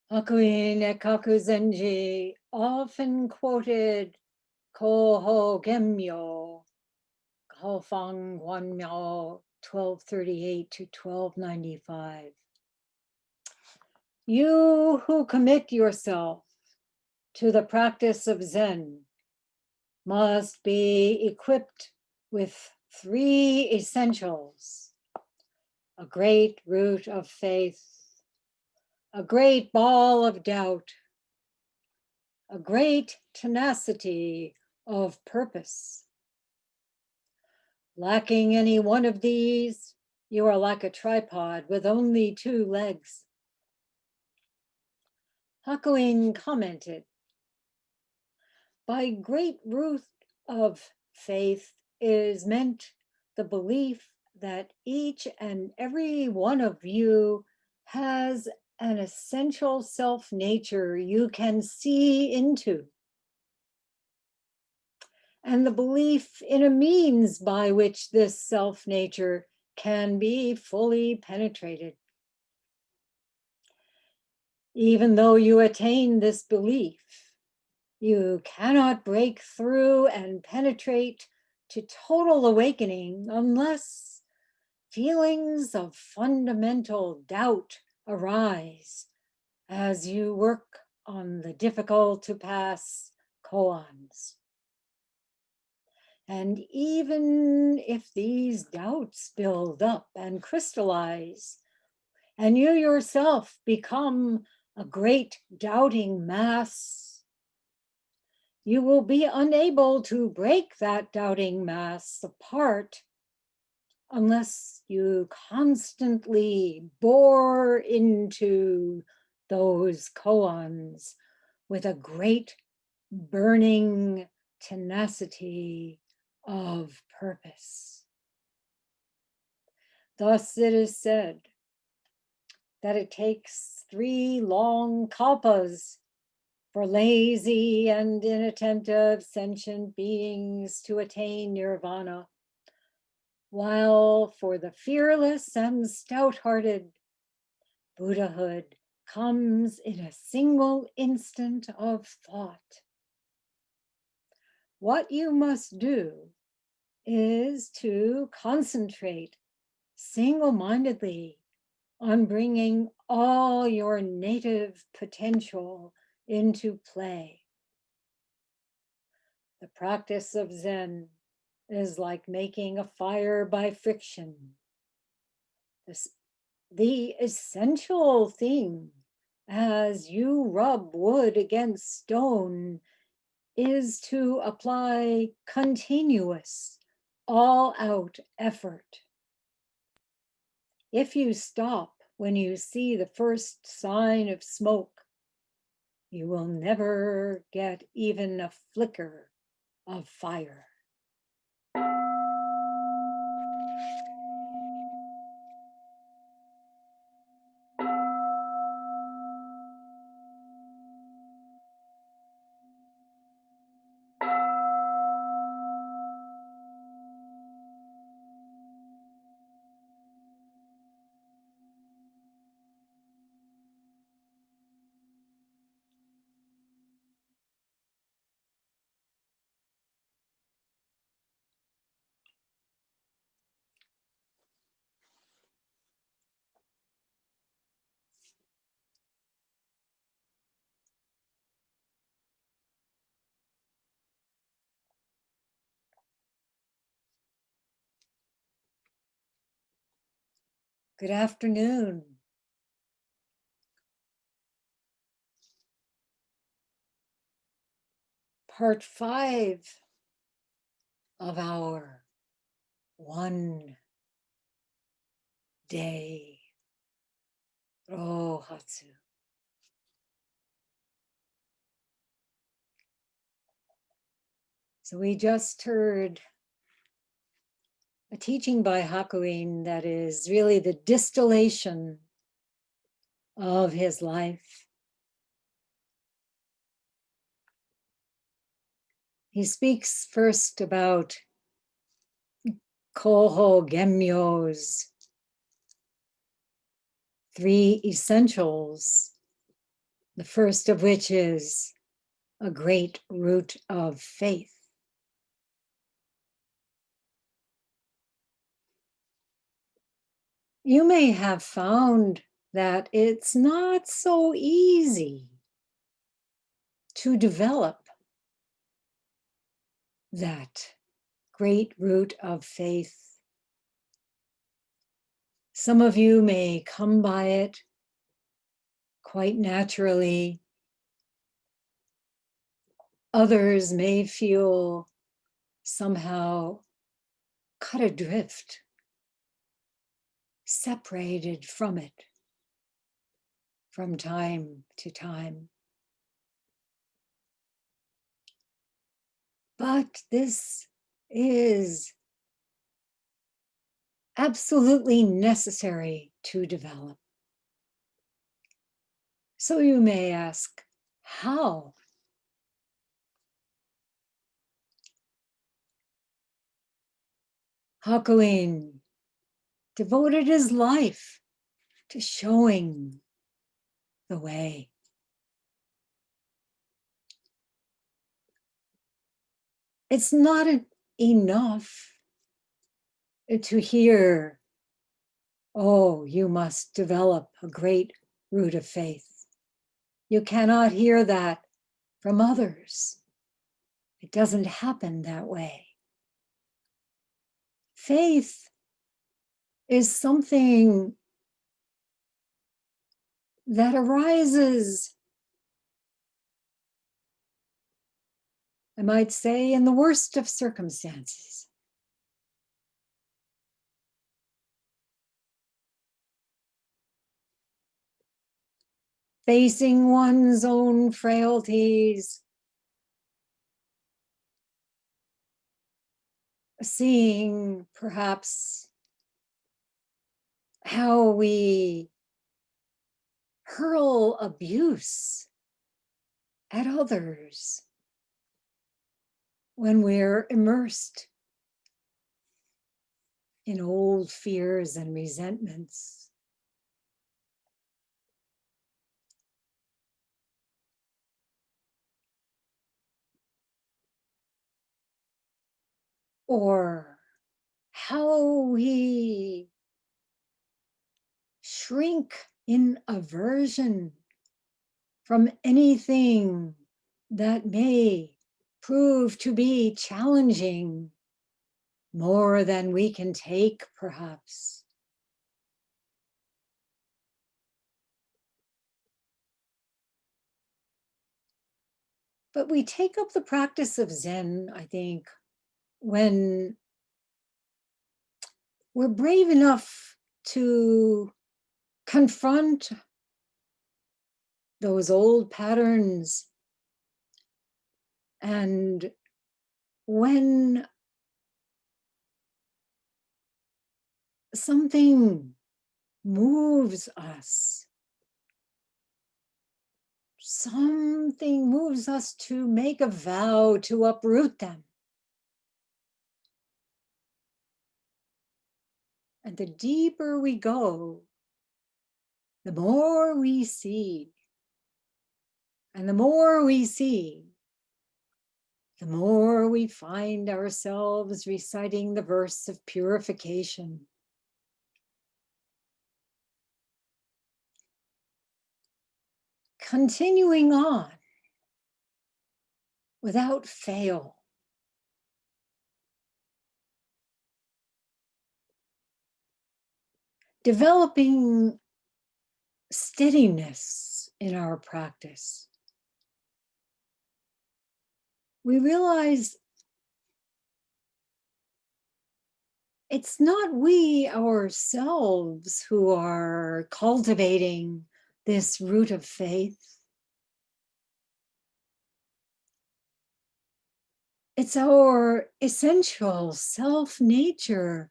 Hakuin Ekaku Zenji often quoted Koho Gemmyo, Gaofang Guanmiao 1238 to 1295. You who commit yourself to the practice of Zen must be equipped with 3 essentials: a great root of faith, a great ball of doubt, a great tenacity of purpose. Lacking any one of these, you are like a tripod with only 2 legs. Hakuin commented, by great root of faith is meant the belief that each and every one of you has an essential self-nature you can see into, and the belief in a means by which this self-nature can be fully penetrated. Even though you attain this belief, you cannot break through and penetrate to total awakening unless feelings of fundamental doubt arise as you work on the difficult to pass koans. And even if these doubts build up and crystallize, and you yourself become a great doubting mass, you will be unable to break that doubting mass apart unless you constantly bore into those koans with a great burning tenacity of purpose. Thus it is said that it takes 3 long kalpas for lazy and inattentive sentient beings to attain nirvana, while for the fearless and stout-hearted, Buddhahood comes in a single instant of thought. What you must do is to concentrate single-mindedly on bringing all your native potential into play. The practice of Zen is like making a fire by friction. The essential thing as you rub wood against stone is to apply continuous, all-out effort. If you stop when you see the first sign of smoke, you will never get even a flicker of fire. Good afternoon. Part 5 of our 1 day Rohatsu. So we just heard a teaching by Hakuin that is really the distillation of his life. He speaks first about Koho Gemmyo's 3 essentials The first of which is a great root of faith. You may have found that it's not so easy to develop that great root of faith. Some of you may come by it quite naturally. Others may feel somehow cut adrift, separated from it from time to time. But this is absolutely necessary to develop. So you may ask, how? Hakuin devoted his life to showing the way. It's not enough to hear, oh, you must develop a great root of faith. You cannot hear that from others. It doesn't happen that way. Faith is something that arises, I might say, in the worst of circumstances. Facing one's own frailties, seeing perhaps how we hurl abuse at others when we're immersed in old fears and resentments. Or how we shrink in aversion from anything that may prove to be challenging more than we can take, perhaps. But we take up the practice of Zen, I think, when we're brave enough to confront those old patterns, and when something moves us, something moves us to make a vow to uproot them. And the deeper we go, the more we see. And the more we see, the more we find ourselves reciting the verse of purification. Continuing on without fail. Developing steadiness in our practice. We realize it's not we ourselves who are cultivating this root of faith. It's our essential self-nature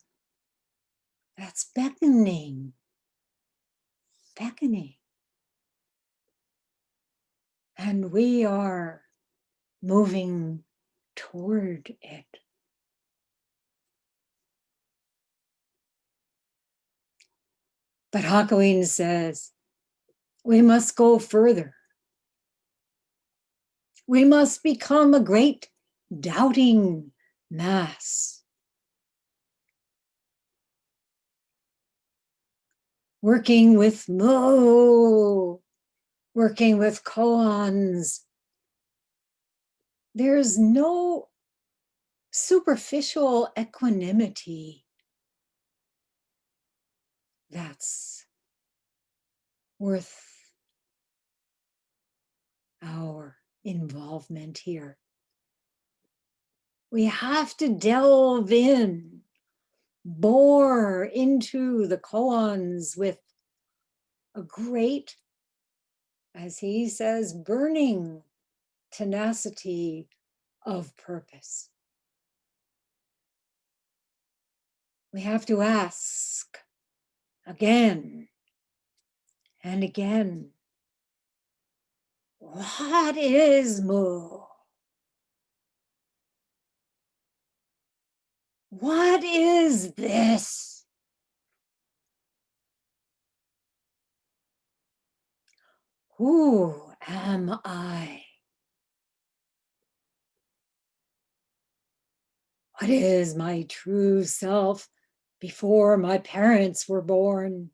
that's beckoning. And we are moving toward it. But Hakuin says, we must go further. We must become a great doubting mass, working with Mo, working with koans. There's no superficial equanimity that's worth our involvement here. We have to delve in, bore into the koans with a great, as he says, burning tenacity of purpose. We have to ask again and again, what is Mu? What is this? Who am I? What is my true self before my parents were born?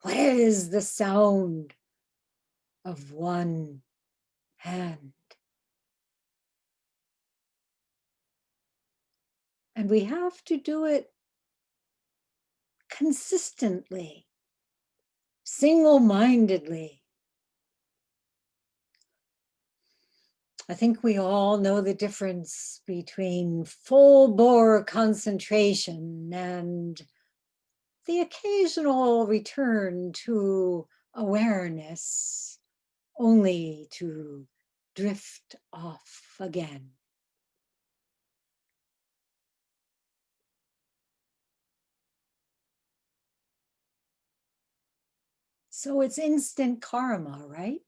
What is the sound of one hand? And we have to do it consistently, single-mindedly. I think we all know the difference between full-bore concentration and the occasional return to awareness, only to drift off again. So it's instant karma, right?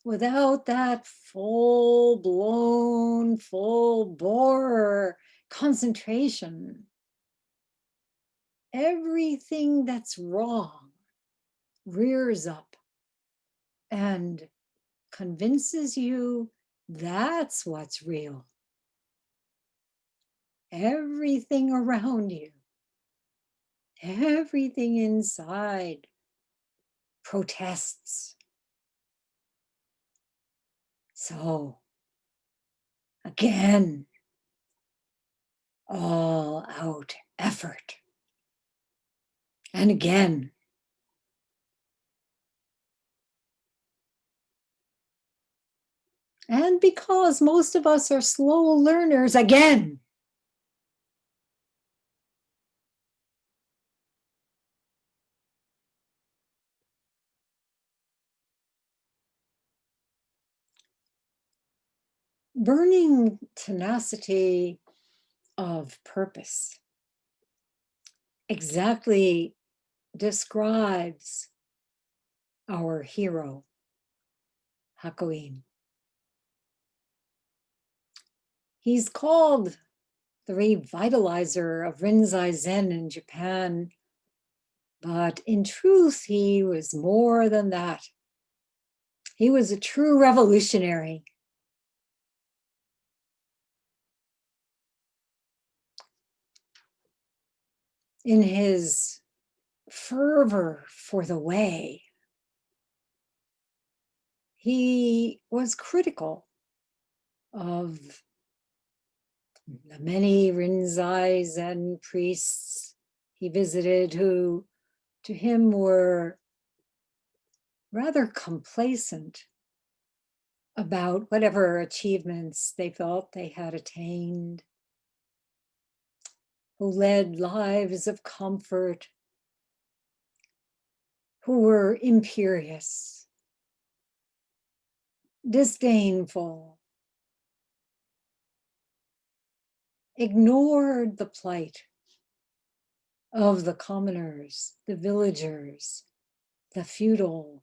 Without that full-blown, full-bore concentration, everything that's wrong rears up and convinces you that's what's real. Everything around you, everything inside protests. So, again, all out effort. And again, and because most of us are slow learners, again, burning tenacity of purpose exactly describes our hero, Hakuin. He's called the revitalizer of Rinzai Zen in Japan, but in truth, he was more than that. He was a true revolutionary. In his fervor for the way, he was critical of the many Rinzai Zen priests he visited who, to him, were rather complacent about whatever achievements they felt they had attained, who led lives of comfort, who were imperious, disdainful, ignored the plight of the commoners, the villagers, the feudal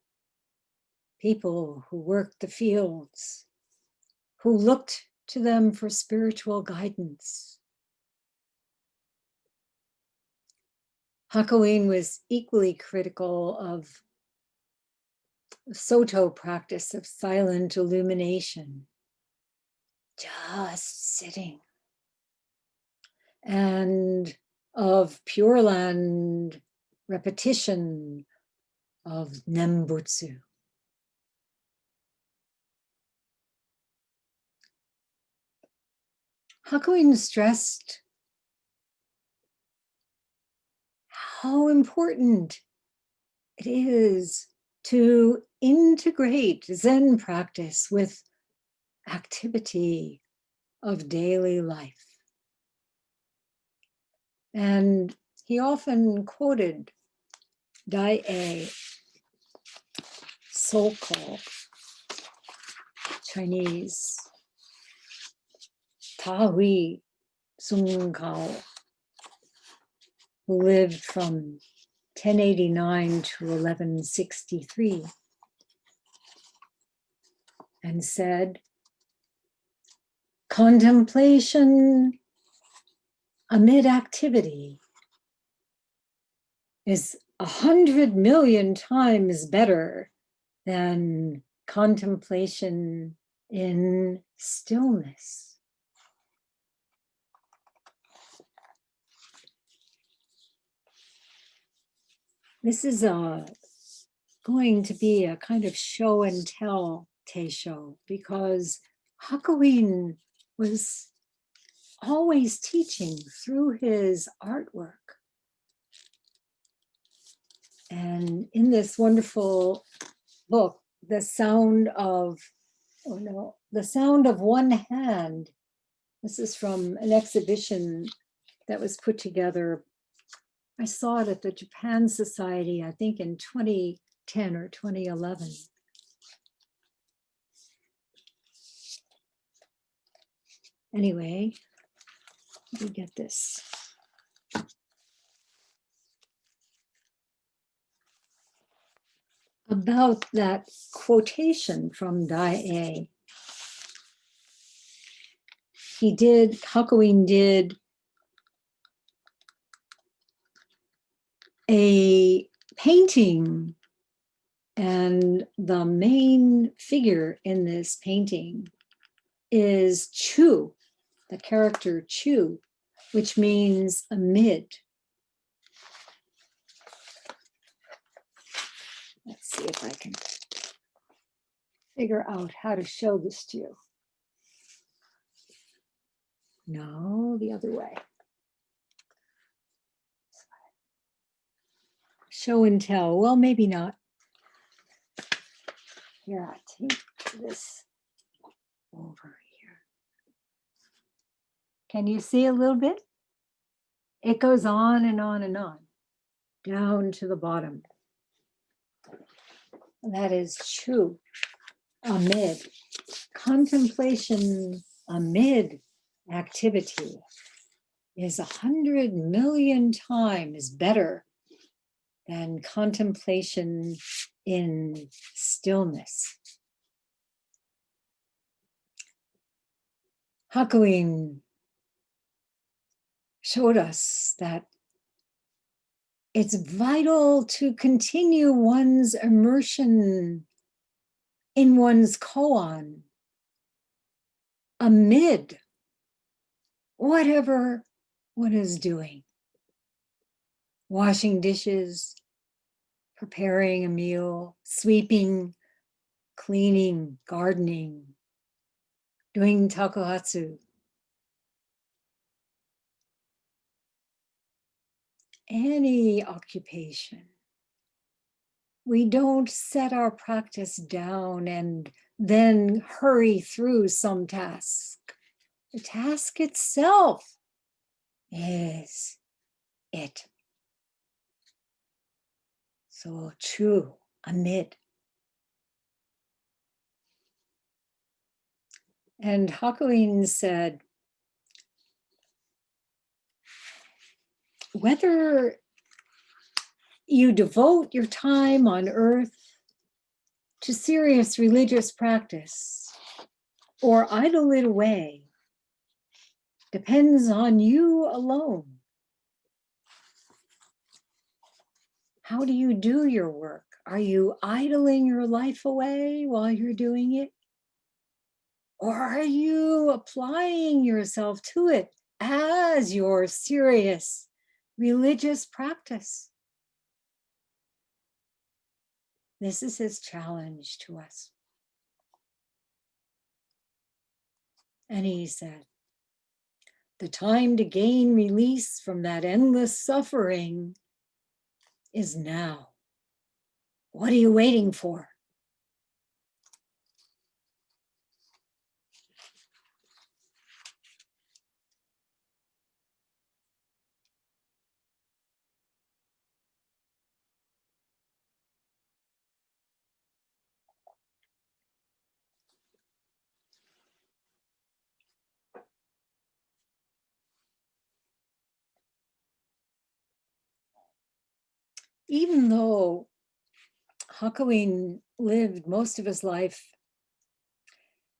people who worked the fields, who looked to them for spiritual guidance. Hakuin was equally critical of Soto practice of silent illumination, just sitting, and of Pure Land repetition of Nembutsu. Hakuin stressed how important it is to integrate Zen practice with activity of daily life. And he often quoted Dai-e, soul call, Chinese, Ta Hui Sung Kao, who lived from 1089 to 1163, and said, contemplation amid activity is 100 million times better than contemplation in stillness. This is going to be a kind of show and tell Teisho, because Hakuin was always teaching through his artwork. And in this wonderful book, The Sound of One Hand, this is from an exhibition that was put together. I saw it at the Japan Society, I think in 2010 or 2011. Anyway, let me get this. About that quotation from Dai-e, Hakuin did a painting, and the main figure in this painting is Chu, the character Chu, which means amid. Let's see if I can figure out how to show this to you. No, the other way. Show and tell. Well, maybe not. Here, I'll take this over here. Can you see a little bit? It goes on and on and on, down to the bottom. That is true. Amid. Contemplation amid activity is 100 million times better than contemplation in stillness. Hakuin showed us that it's vital to continue one's immersion in one's koan amid whatever one is doing. Washing dishes, preparing a meal, sweeping, cleaning, gardening, doing takuhatsu. Any occupation. We don't set our practice down and then hurry through some task. The task itself is it. So true, amid. And Hakuin said, whether you devote your time on earth to serious religious practice or idle it away depends on you alone. How do you do your work? Are you idling your life away while you're doing it? Or are you applying yourself to it as your serious religious practice? This is his challenge to us. And he said, the time to gain release from that endless suffering is now. What are you waiting for? Even though Hakuin lived most of his life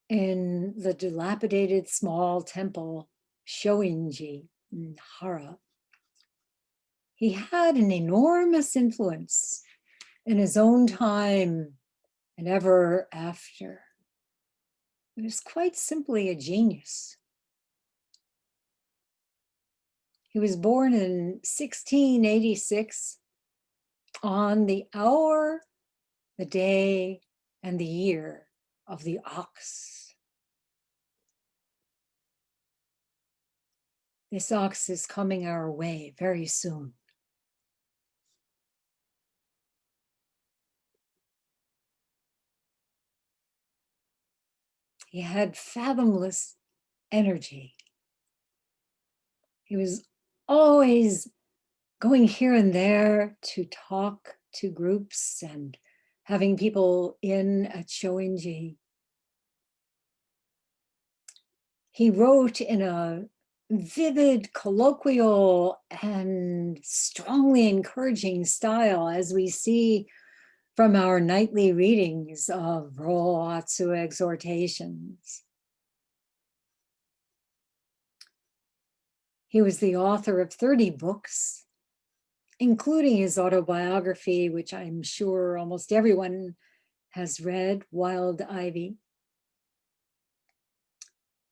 in the dilapidated small temple Shoinji in Hara, he had an enormous influence in his own time and ever after. He was quite simply a genius. He was born in 1686 on the hour, the day, and the year of the ox. This ox is coming our way very soon. He had fathomless energy. He was always going here and there to talk to groups and having people in at Shoinji. He wrote in a vivid, colloquial, and strongly encouraging style, as we see from our nightly readings of Rohatsu exhortations. He was the author of 30 books, including his autobiography, which I'm sure almost everyone has read, Wild Ivy.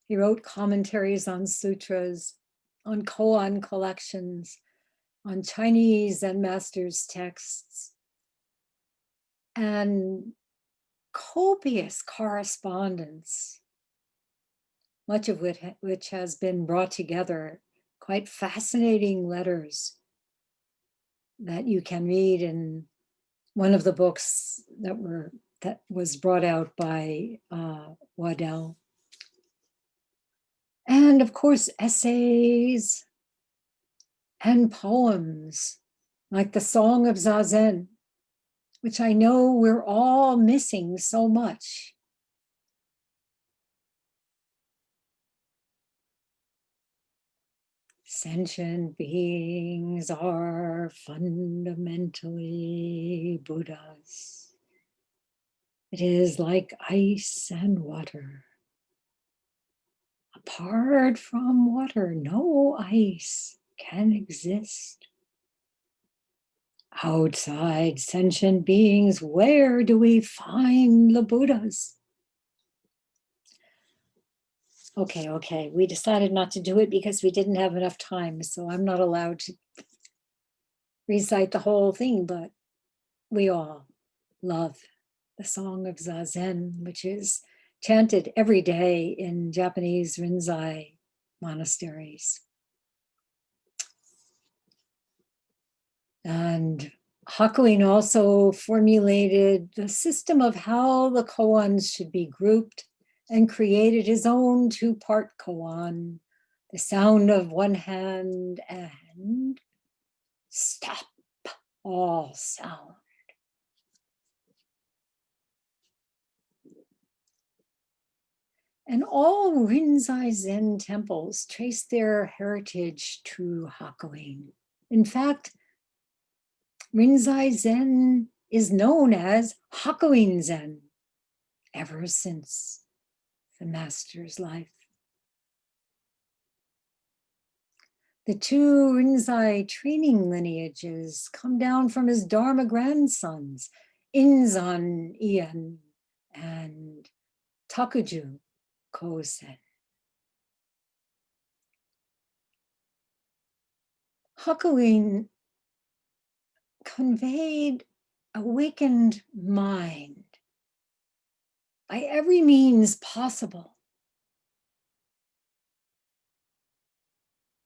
He wrote commentaries on sutras, on koan collections, on Chinese Zen masters' texts, and copious correspondence, much of which has been brought together, quite fascinating letters that you can read in one of the books that was brought out by Waddell. And of course, essays and poems like the Song of Zazen, which I know we're all missing so much. Sentient beings are fundamentally Buddhas. It is like ice and water. Apart from water, no ice can exist. Outside sentient beings, where do we find the Buddhas? Okay, we decided not to do it because we didn't have enough time, so I'm not allowed to recite the whole thing, but we all love the Song of Zazen, which is chanted every day in Japanese Rinzai monasteries. And Hakuin also formulated the system of how the koans should be grouped and created his own two-part koan, the sound of one hand and stop all sound. And all Rinzai Zen temples trace their heritage to Hakuin. In fact, Rinzai Zen is known as Hakuin Zen ever since the master's life. The two Rinzai training lineages come down from his Dharma grandsons, Inzan Ian and Takuju Kosen. Hakuin conveyed awakened mind by every means possible,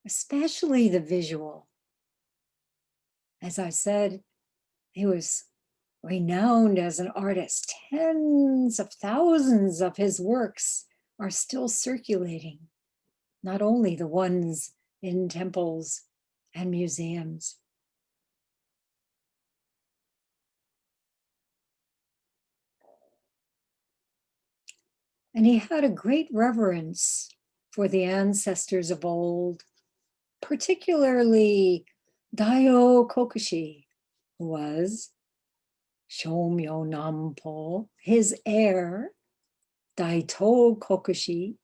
especially the visual. As I said, he was renowned as an artist. Tens of thousands of his works are still circulating, not only the ones in temples and museums. And he had a great reverence for the ancestors of old, particularly Daio Kokushi, who was Shomyo Nampo, his heir, Daito Kokushi,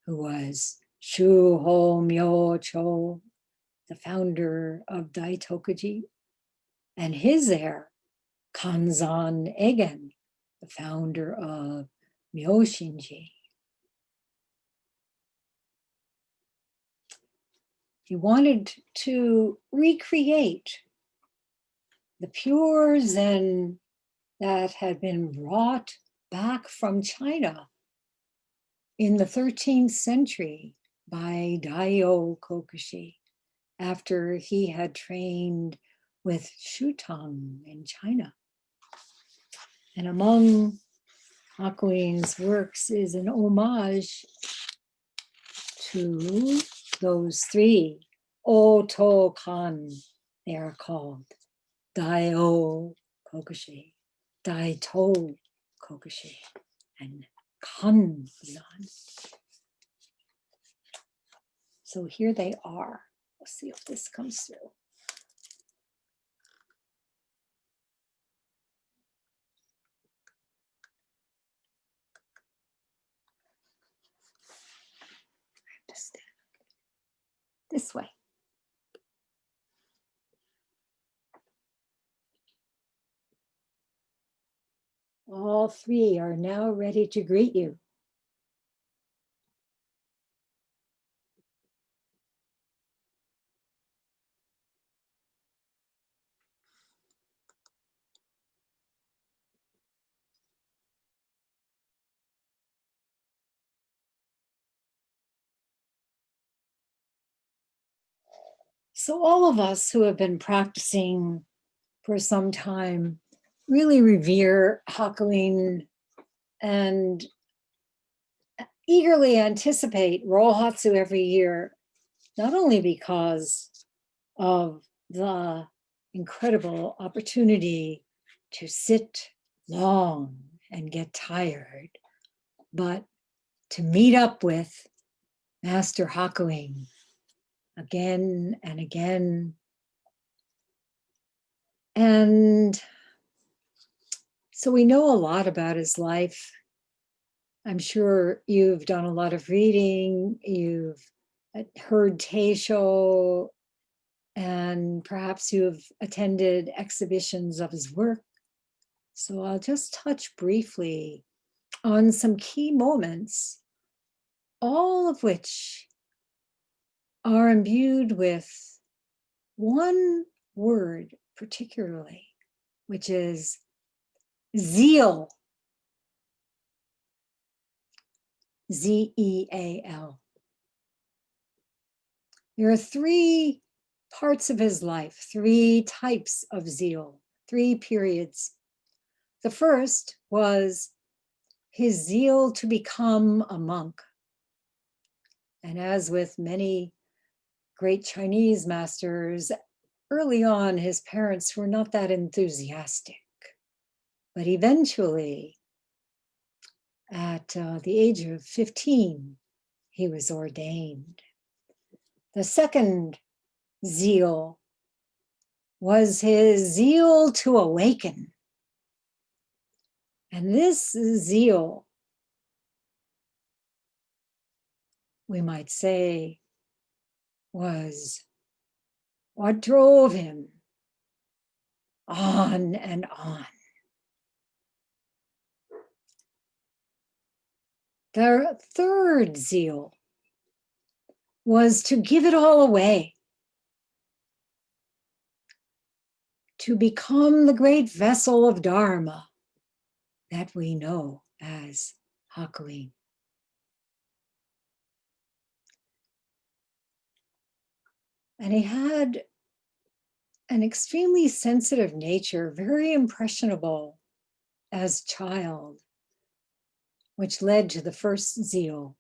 who was Shuho Myocho, the founder of Daitokuji, and his heir, Kanzan Egen, the founder of Myoshinji. He wanted to recreate the pure Zen that had been brought back from China in the 13th century by Daio Kokushi after he had trained with Shutang in China. And among Hakuin's works is an homage to those three Otokan, they are called, Daio Kokushi, Daito Kokushi, and Kanzan. So here they are. Let's see if this comes through. This way. All three are now ready to greet you. So all of us who have been practicing for some time really revere Hakuin and eagerly anticipate Rohatsu every year, not only because of the incredible opportunity to sit long and get tired, but to meet up with Master Hakuin again and again. And so we know a lot about his life. I'm sure you've done a lot of reading, you've heard Teisho, and perhaps you've attended exhibitions of his work. So I'll just touch briefly on some key moments, all of which are imbued with one word particularly, which is zeal. Z-E-A-L. There are three parts of his life, three types of zeal, three periods. The first was his zeal to become a monk. And as with many great Chinese masters, early on, his parents were not that enthusiastic. But eventually, at the age of 15, he was ordained. The second zeal was his zeal to awaken. And this zeal, we might say, was what drove him on and on. The third zeal was to give it all away, to become the great vessel of Dharma that we know as Hakuin. And he had an extremely sensitive nature, very impressionable as a child, which led to the first zeal.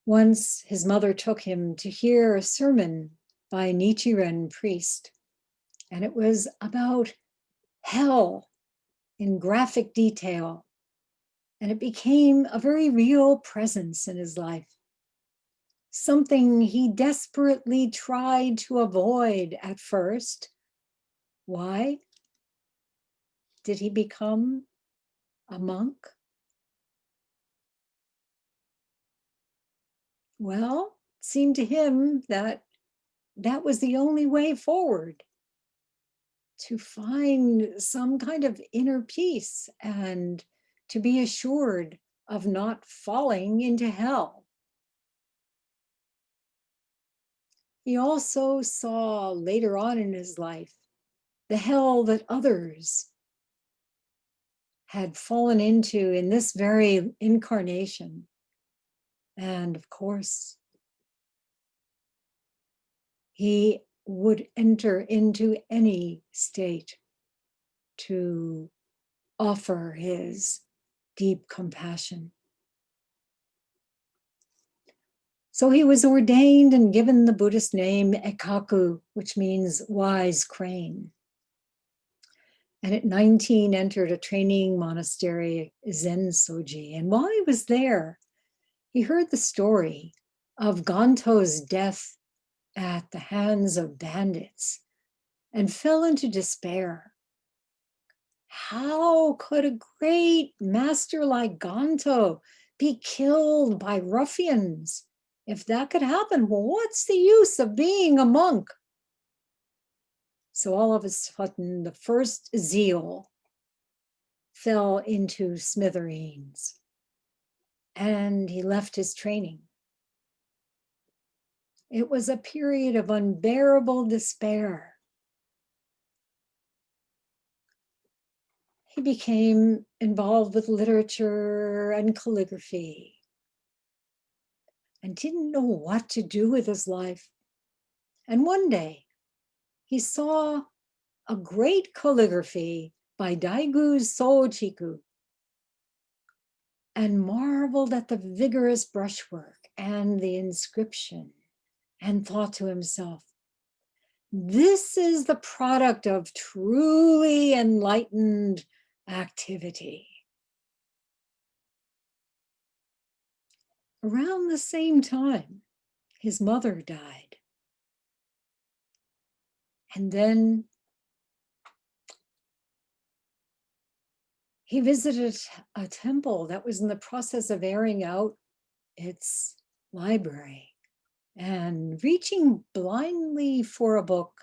Once his mother took him to hear a sermon by a Nichiren priest, and it was about hell in graphic detail, and it became a very real presence in his life, something he desperately tried to avoid at first. Why did he become a monk? Well, it seemed to him that that was the only way forward, to find some kind of inner peace and to be assured of not falling into hell. He also saw later on in his life the hell that others had fallen into in this very incarnation. And of course, he would enter into any state to offer his deep compassion. So he was ordained and given the Buddhist name Ekaku, which means wise crane. And at 19 entered a training monastery, Zen Soji. And while he was there, he heard the story of Ganto's death at the hands of bandits and fell into despair. How could a great master like Ganto be killed by ruffians? If that could happen, well, what's the use of being a monk? So all of a sudden, the first zeal fell into smithereens, and he left his training. It was a period of unbearable despair. He became involved with literature and calligraphy and didn't know what to do with his life. And one day, he saw a great calligraphy by Daigu Sochiku and marveled at the vigorous brushwork and the inscription and thought to himself, this is the product of truly enlightened activity. Around the same time, his mother died. And then he visited a temple that was in the process of airing out its library. And reaching blindly for a book,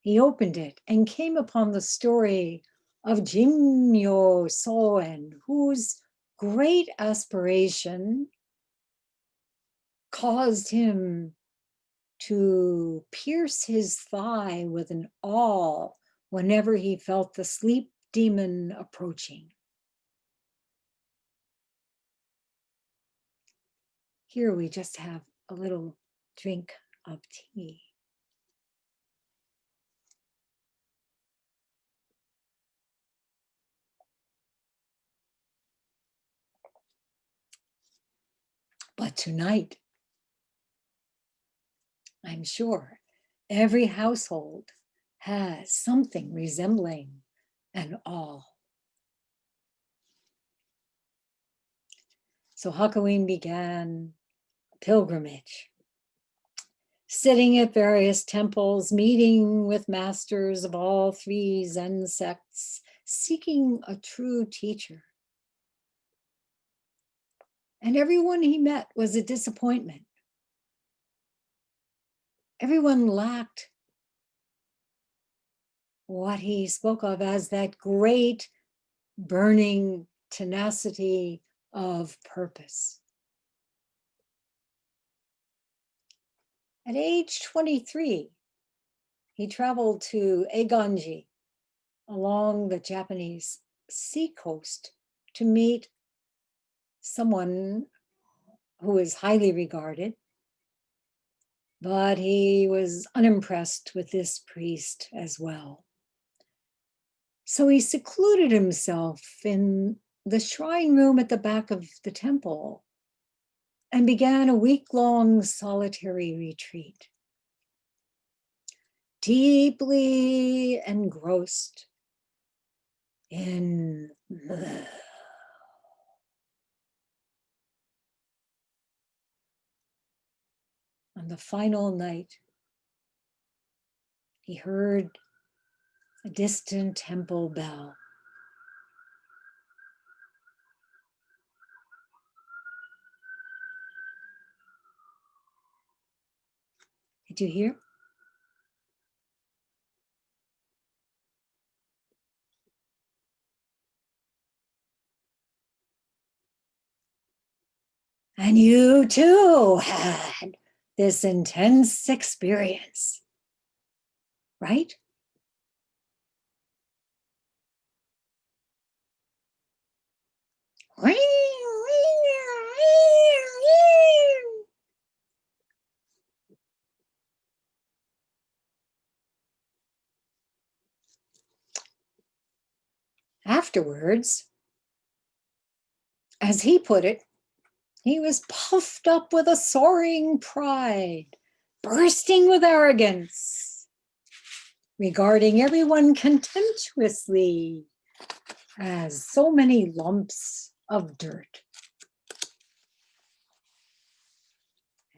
he opened it and came upon the story of Jimyo Soen, whose great aspiration caused him to pierce his thigh with an awl whenever he felt the sleep demon approaching. Here we just have a little drink of tea. But tonight, I'm sure every household has something resembling an awl. So Hakuin began a pilgrimage, sitting at various temples, meeting with masters of all three Zen sects, seeking a true teacher. And everyone he met was a disappointment. Everyone lacked what he spoke of as that great burning tenacity of purpose. At age 23, he traveled to Eiganji along the Japanese seacoast to meet someone who is highly regarded, but he was unimpressed with this priest as well. So he secluded himself in the shrine room at the back of the temple and began a week-long solitary retreat. Deeply engrossed in on the final night, he heard a distant temple bell. Did you hear? And you too had this intense experience, right? Afterwards, as he put it, he was puffed up with a soaring pride, bursting with arrogance, regarding everyone contemptuously as so many lumps of dirt.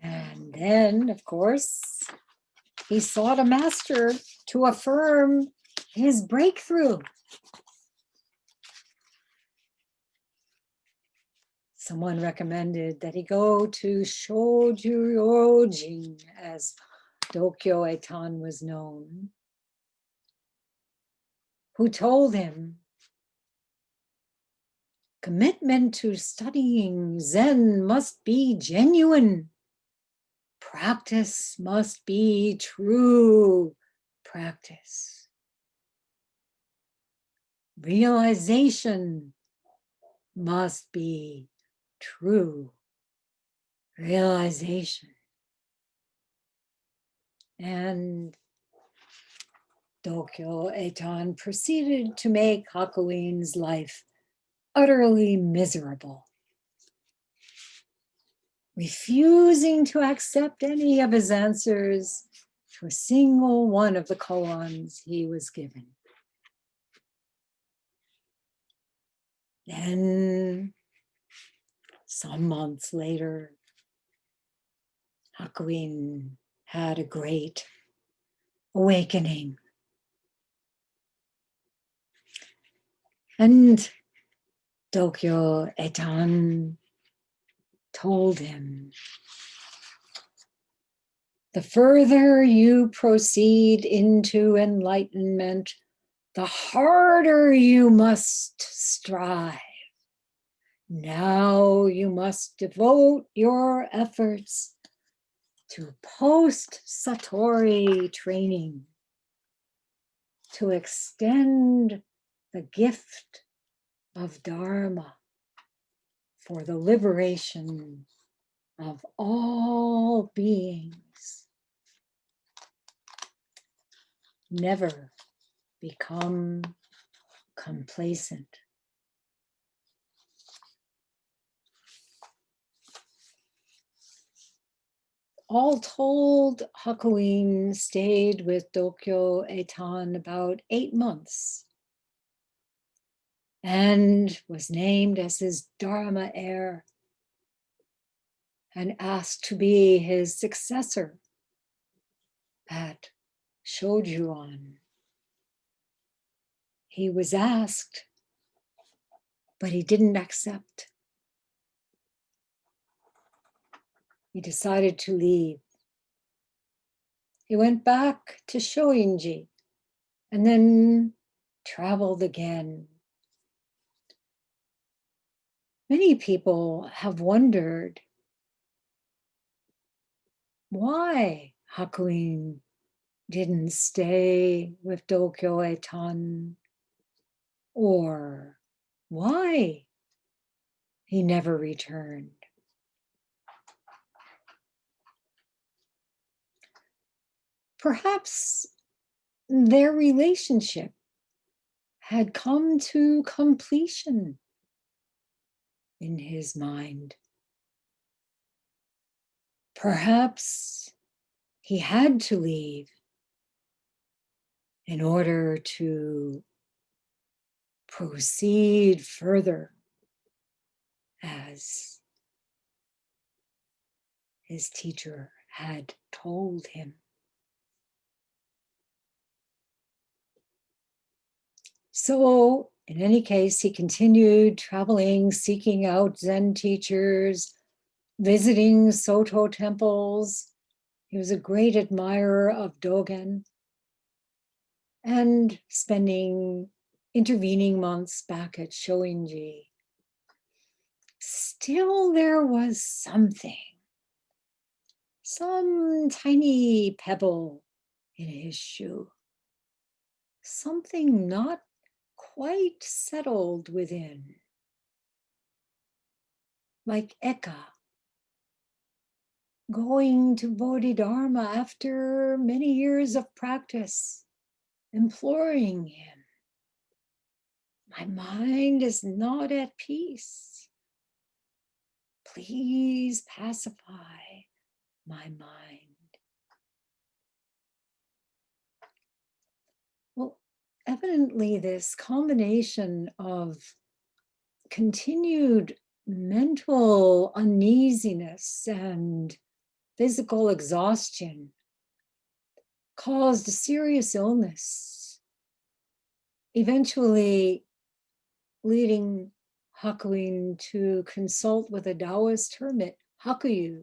And then, of course, he sought a master to affirm his breakthrough. Someone recommended that he go to Shojuryojin, as Dokyo Eitan was known, who told him commitment to studying Zen must be genuine. Practice must be true practice. Realization must be true realization. And Dokyo Eitan proceeded to make Hakuin's life utterly miserable, refusing to accept any of his answers to a single one of the koans he was given. Then, some months later, Hakuin had a great awakening. And Dokyo Eitan told him, the further you proceed into enlightenment, the harder you must strive. Now you must devote your efforts to post-Satori training, to extend the gift of Dharma for the liberation of all beings. Never become complacent. All told, Hakuin stayed with Dokyo Eitan about 8 months and was named as his Dharma heir and asked to be his successor at Shojuan. He was asked, but he didn't accept. he decided to leave. He went back to Shinge and then traveled again. Many people have wondered why Hakuin didn't stay with Dokyo-e-tan, or why he never returned. Perhaps their relationship had come to completion in his mind. Perhaps he had to leave in order to proceed further as his teacher had told him. So, in any case, he continued traveling, seeking out Zen teachers, visiting Soto temples. He was a great admirer of Dogen, and spending intervening months back at Shoinji. Still, there was something, some tiny pebble in his shoe, something not quite settled within, like Eka going to Bodhidharma after many years of practice, imploring him, my mind is not at peace. Please pacify my mind. Well, evidently, this combination of continued mental uneasiness and physical exhaustion caused a serious illness, eventually leading Hakuin to consult with a Taoist hermit, Hakuin,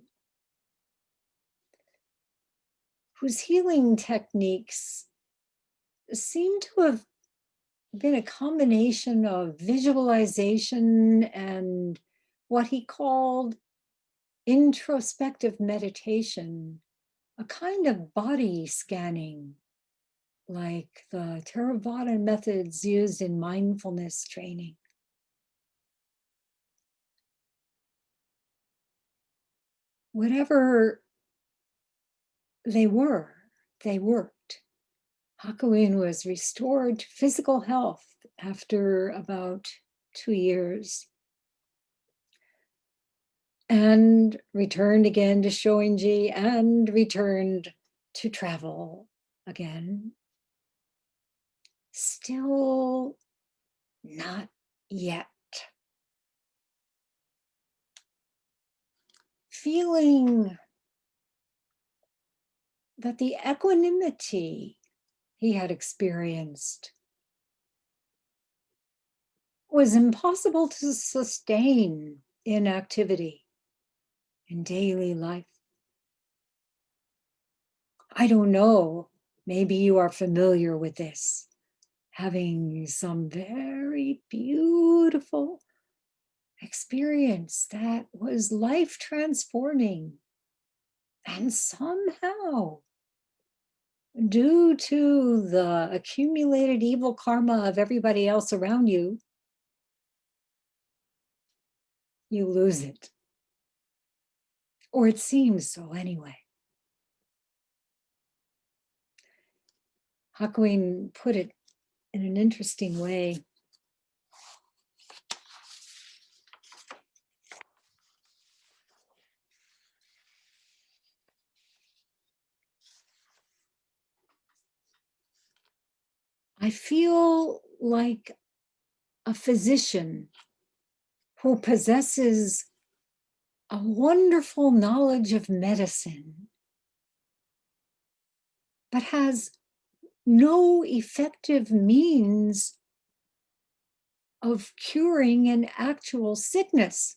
whose healing techniques seem to have been a combination of visualization and what he called introspective meditation, a kind of body scanning, like the Theravada methods used in mindfulness training. Whatever they were, they worked. Hakuin was restored to physical health after about 2 years and returned again to Shoinji and returned to travel again. Still not yet. Feeling that the equanimity he had experienced was impossible to sustain in activity, in daily life. I don't know, maybe you are familiar with this, having some very beautiful experience that was life transforming, and somehow, due to the accumulated evil karma of everybody else around you, you lose it. Or it seems so anyway. Hakuin put it in an interesting way. I feel like a physician who possesses a wonderful knowledge of medicine, but has no effective means of curing an actual sickness.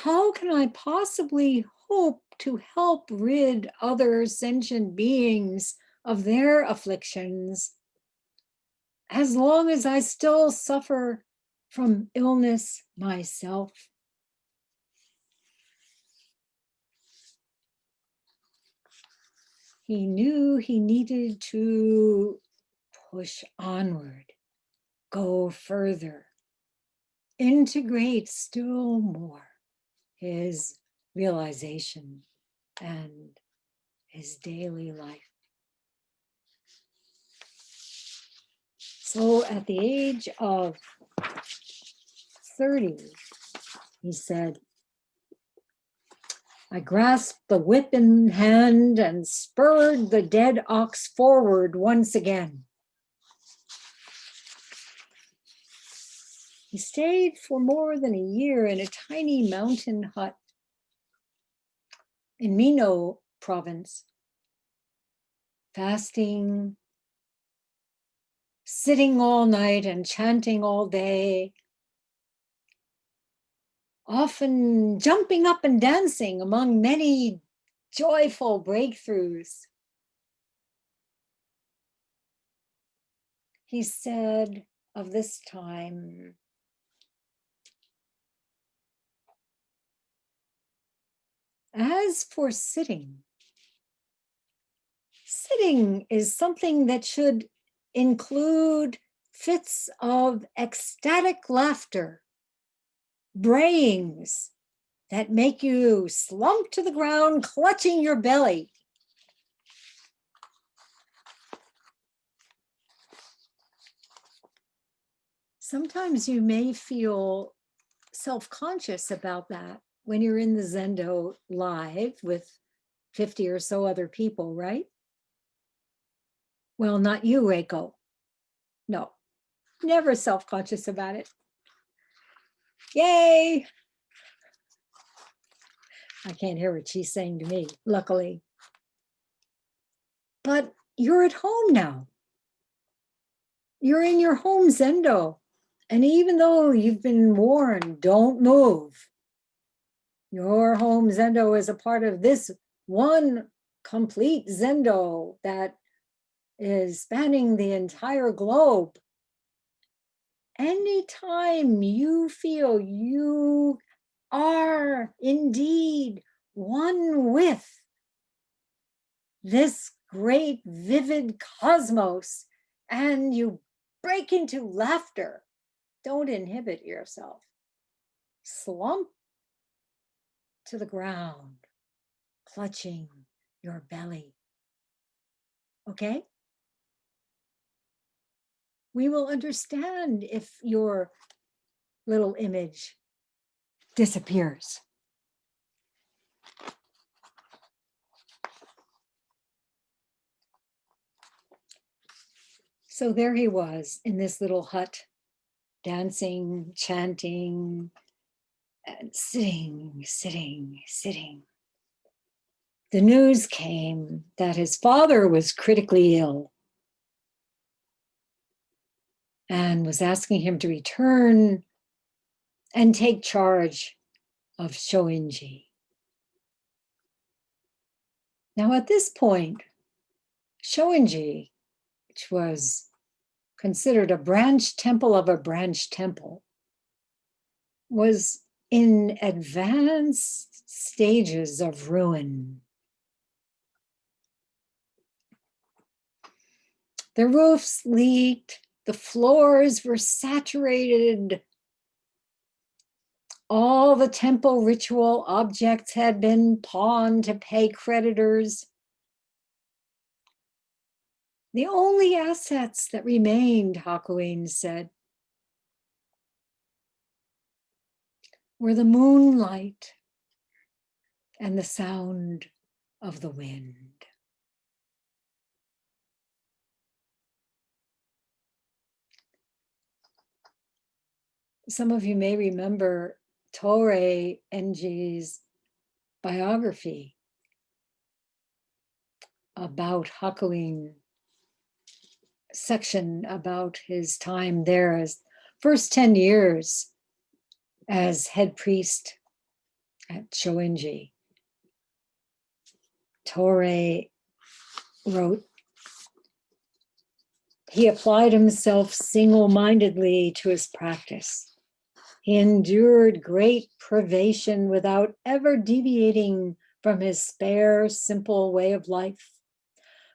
how can I possibly hope to help rid other sentient beings of their afflictions as long as I still suffer from illness myself? He knew he needed to push onward, go further, integrate still more his realization and his daily life. So at the age of 30, he said, I grasped the whip in hand and spurred the dead ox forward once again. He stayed for more than a year in a tiny mountain hut in Mino province, fasting, sitting all night and chanting all day, often jumping up and dancing among many joyful breakthroughs. He said of this time, as for sitting, sitting is something that should include fits of ecstatic laughter, brayings that make you slump to the ground, clutching your belly. Sometimes you may feel self-conscious about that when you're in the Zendo live with 50 or so other people, right? Well, not you, Reiko. No, never self-conscious about it. Yay! I can't hear what she's saying to me, luckily. But you're at home now. You're in your home Zendo. And even though you've been warned, don't move, your home Zendo is a part of this one complete Zendo that is spanning the entire globe. Anytime you feel you are indeed one with this great vivid cosmos and you break into laughter, don't inhibit yourself. Slump to the ground, clutching your belly. Okay? We will understand if your little image disappears. So there he was in this little hut, dancing, chanting, and sitting, sitting, sitting. The news came that his father was critically ill and was asking him to return and take charge of Shinge. Now at this point, Shinge, which was considered a branch temple of a branch temple, was in advanced stages of ruin. The roofs leaked, the floors were saturated, all the temple ritual objects had been pawned to pay creditors. The only assets that remained, Hakuin said, were the moonlight and the sound of the wind. Some of you may remember Torei Enji's biography about Hakuin, section about his time there as first 10 years as head priest at Shoinji. Torei wrote, he applied himself single-mindedly to his practice. He endured great privation without ever deviating from his spare, simple way of life.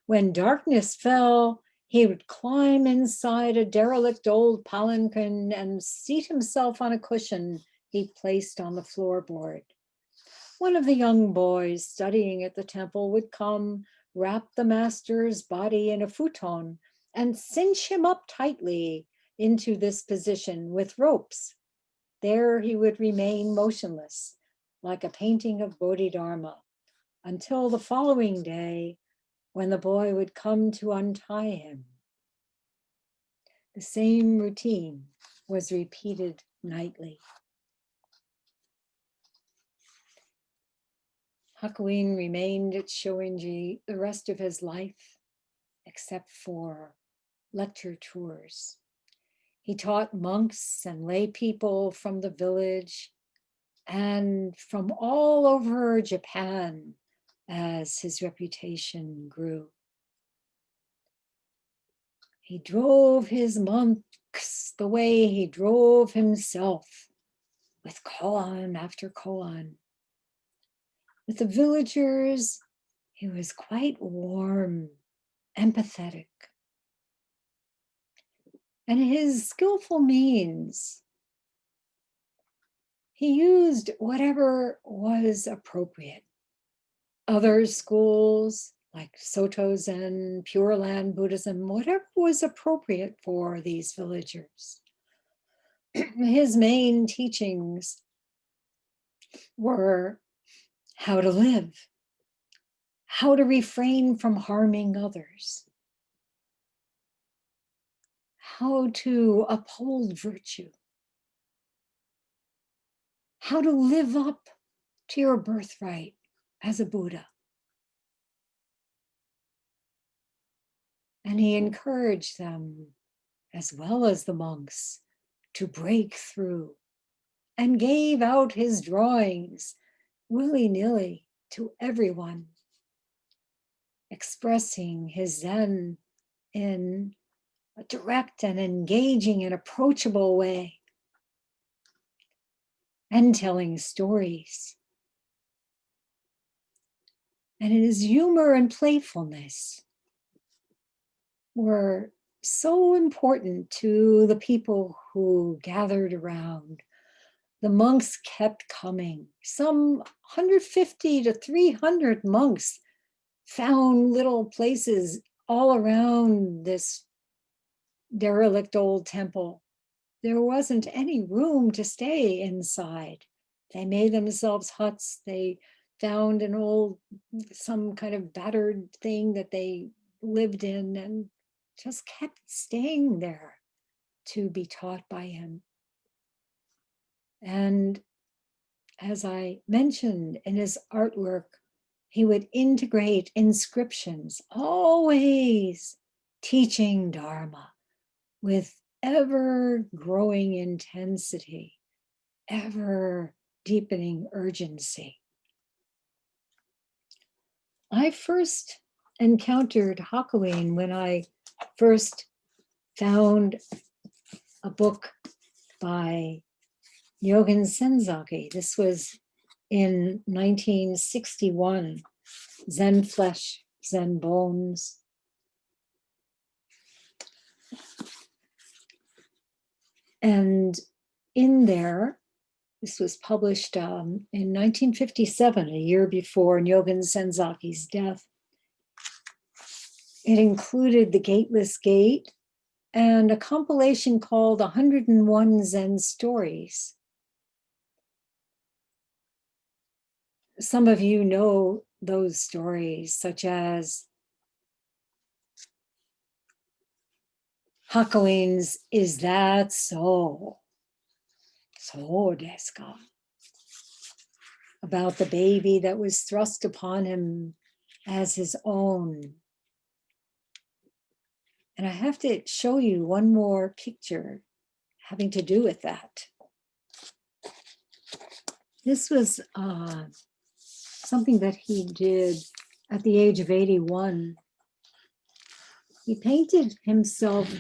When darkness fell, he would climb inside a derelict old palanquin and seat himself on a cushion he placed on the floorboard. One of the young boys studying at the temple would come, wrap the master's body in a futon, and cinch him up tightly into this position with ropes. There he would remain motionless, like a painting of Bodhidharma, until the following day, when the boy would come to untie him. The same routine was repeated nightly. Hakuin remained at Shoinji the rest of his life, except for lecture tours. He taught monks and lay people from the village and from all over Japan as his reputation grew. He drove his monks the way he drove himself, with koan after koan. With the villagers, he was quite warm, empathetic. And his skillful means, he used whatever was appropriate. Other schools, like Soto Zen, Pure Land Buddhism, whatever was appropriate for these villagers. His main teachings were how to live, how to refrain from harming others, how to uphold virtue, how to live up to your birthright as a Buddha. And he encouraged them, as well as the monks, to break through, and gave out his drawings willy-nilly to everyone, expressing his Zen in a direct and engaging and approachable way, and telling stories. And his humor and playfulness were so important to the people who gathered around. The monks kept coming. Some 150 to 300 monks found little places all around this derelict old temple. There wasn't any room to stay inside. They made themselves huts. They found some kind of battered thing that they lived in and just kept staying there to be taught by him. And as I mentioned in his artwork, he would integrate inscriptions, always teaching Dharma with ever growing intensity, ever deepening urgency. I first encountered Hakuin when I first found a book by Nyogen Senzaki. This was in 1961, Zen Flesh, Zen Bones. And in there, this was published in 1957, a year before Nyogen Senzaki's death. It included The Gateless Gate and a compilation called 101 Zen Stories. Some of you know those stories, such as Hakuin's Is That So? So desu ka? About the baby that was thrust upon him as his own. And I have to show you one more picture having to do with that. This was something that he did at the age of 81. He painted himself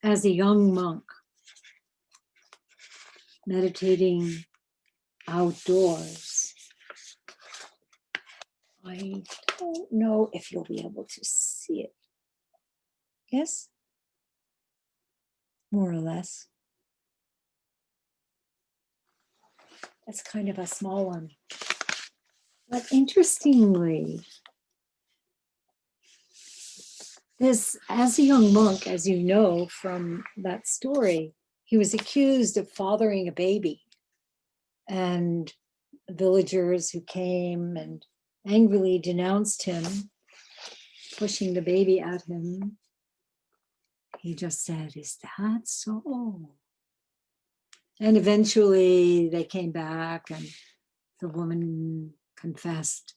as a young monk, meditating outdoors. I don't know if you'll be able to see it. Yes? More or less. That's kind of a small one. But interestingly, this, as a young monk, as you know from that story, he was accused of fathering a baby. And villagers who came and angrily denounced him, pushing the baby at him, he just said, "Is that so?" And eventually they came back and the woman confessed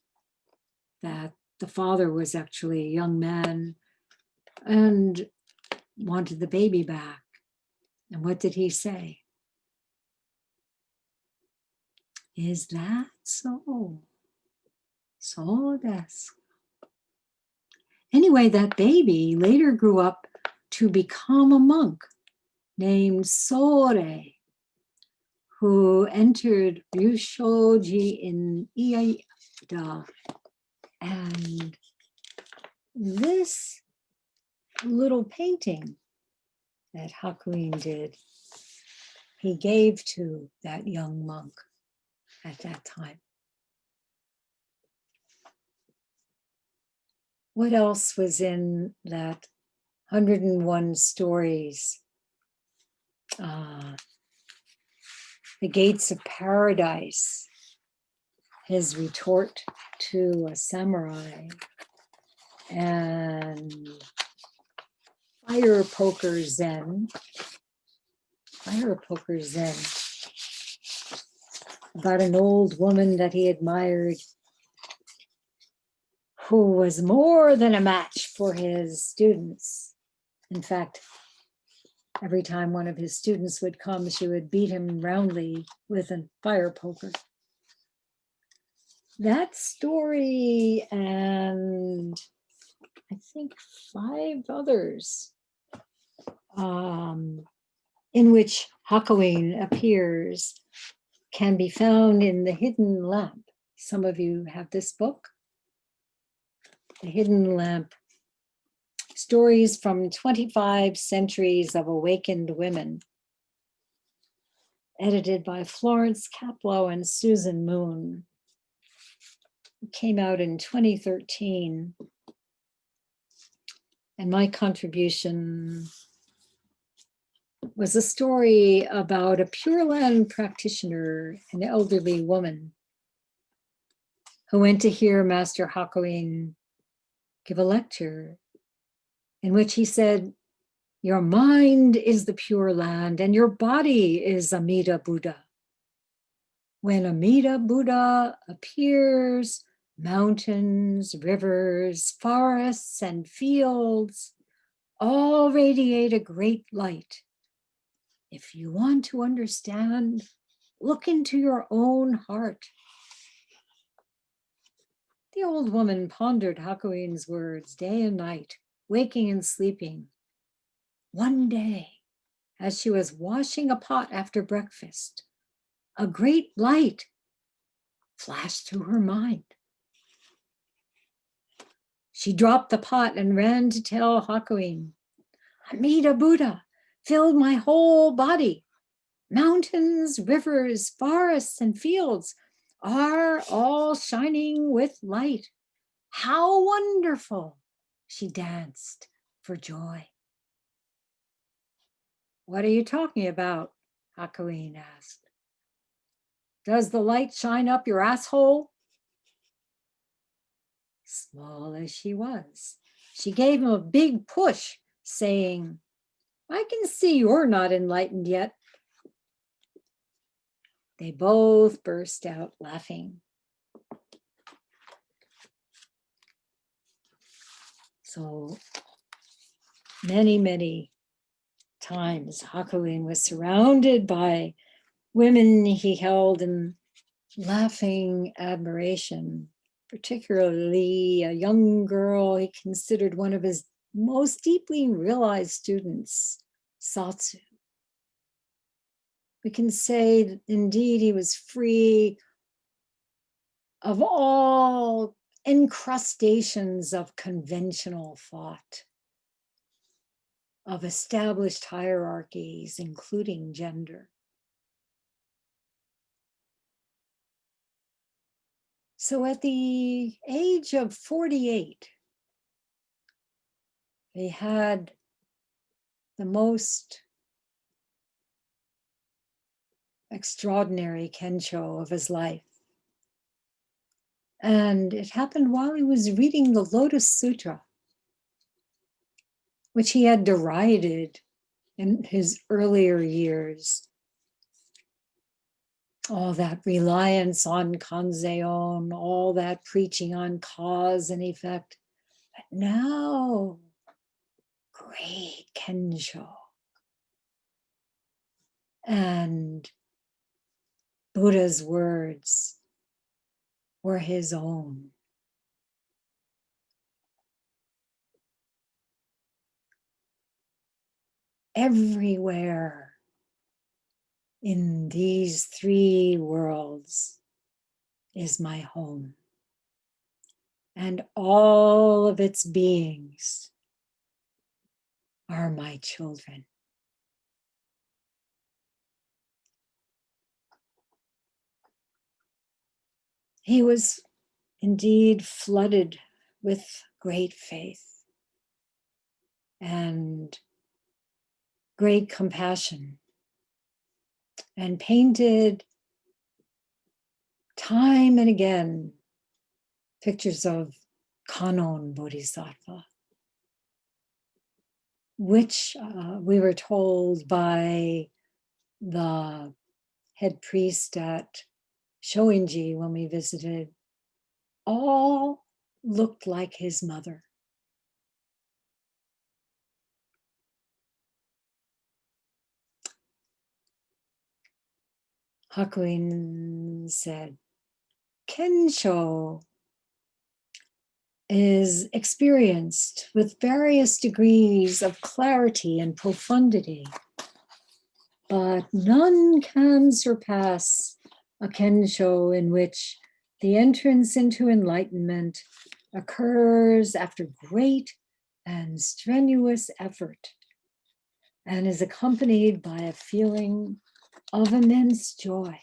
that the father was actually a young man and wanted the baby back. And what did he say? "Is that so? So desu." Anyway, that baby later grew up to become a monk named Sore, who entered Ryushoji in Iida. And this little painting that Hakuin did, he gave to that young monk at that time. What else was in that 101 stories? The Gates of Paradise, his retort to a samurai, and Fire Poker Zen. Fire Poker Zen, about an old woman that he admired who was more than a match for his students. In fact, every time one of his students would come, she would beat him roundly with a fire poker. That story and I think 5 others in which Hakuin appears can be found in The Hidden Lamp. Some of you have this book, The Hidden Lamp, Stories from 25 Centuries of Awakened Women, edited by Florence Kaplow and Susan Moon. It came out in 2013. And my contribution was a story about a Pure Land practitioner, an elderly woman, who went to hear Master Hakuin give a lecture in which he said, "Your mind is the Pure Land and your body is Amida Buddha. When Amida Buddha appears, mountains, rivers, forests, and fields all radiate a great light. If you want to understand, look into your own heart." The old woman pondered Hakuin's words day and night, waking and sleeping. One day, as she was washing a pot after breakfast, a great light flashed through her mind. She dropped the pot and ran to tell Hakuin, "Amida Buddha filled my whole body. Mountains, rivers, forests, and fields are all shining with light. How wonderful!" She danced for joy. "What are you talking about?" Hakuin asked. "Does the light shine up your asshole?" Small as she was, she gave him a big push, saying, "I can see you're not enlightened yet." They both burst out laughing. So many times Hakuin was surrounded by women he held in laughing admiration, particularly a young girl he considered one of his most deeply realized students, Satsu. We can say that indeed he was free of all incrustations of conventional thought, of established hierarchies, including gender. So at the age of 48, he had the most extraordinary kensho of his life. And it happened while he was reading the Lotus Sutra, which he had derided in his earlier years. All that reliance on kanzeon, all that preaching on cause and effect. But now, great kensho. And Buddha's words were his own. Everywhere in these three worlds is my home, and all of its beings are my children. He was indeed flooded with great faith and great compassion, and painted time and again pictures of Kanon Bodhisattva, which we were told by the head priest at Shoinji when we visited, all looked like his mother. Hakuin said, Kensho is experienced with various degrees of clarity and profundity, but none can surpass a Kensho in which the entrance into enlightenment occurs after great and strenuous effort and is accompanied by a feeling of immense joy.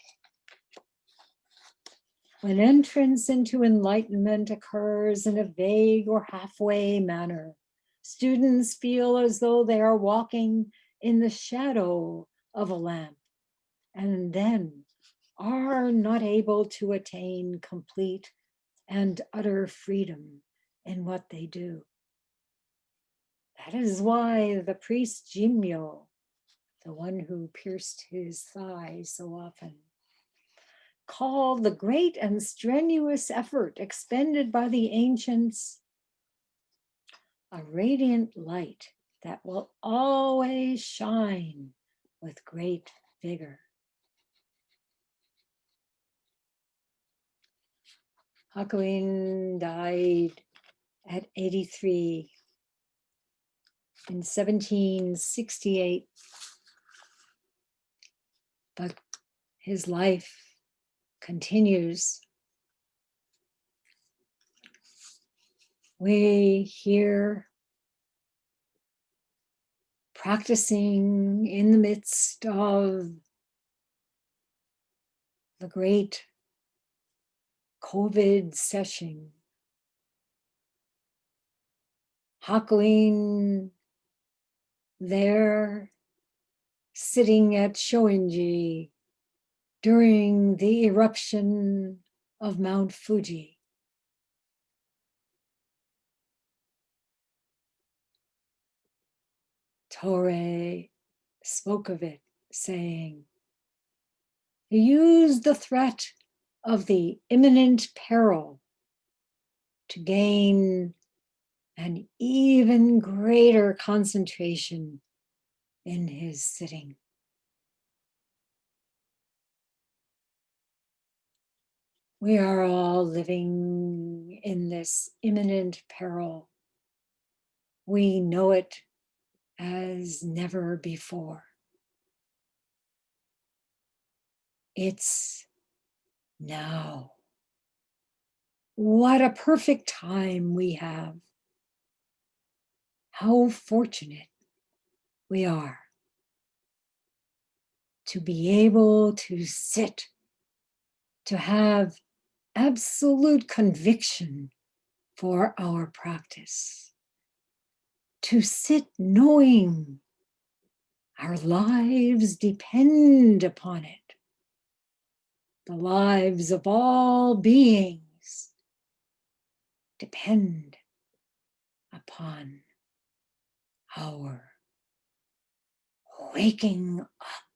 When entrance into enlightenment occurs in a vague or halfway manner, students feel as though they are walking in the shadow of a lamp, and then are not able to attain complete and utter freedom in what they do. That is why the priest Jimyo, the one who pierced his thigh so often, called the great and strenuous effort expended by the ancients a radiant light that will always shine with great vigor. Hakuin died at 83 in 1768, but his life continues. We hear practicing in the midst of the great COVID session. Hakuin there sitting at Shoinji during the eruption of Mount Fuji. Torei spoke of it, saying, he used the threat of the imminent peril to gain an even greater concentration in his sitting. We are all living in this imminent peril. We know it as never before. It's now. What a perfect time we have. How fortunate we are to be able to sit, to have absolute conviction for our practice, to sit knowing our lives depend upon it. The lives of all beings depend upon our waking up.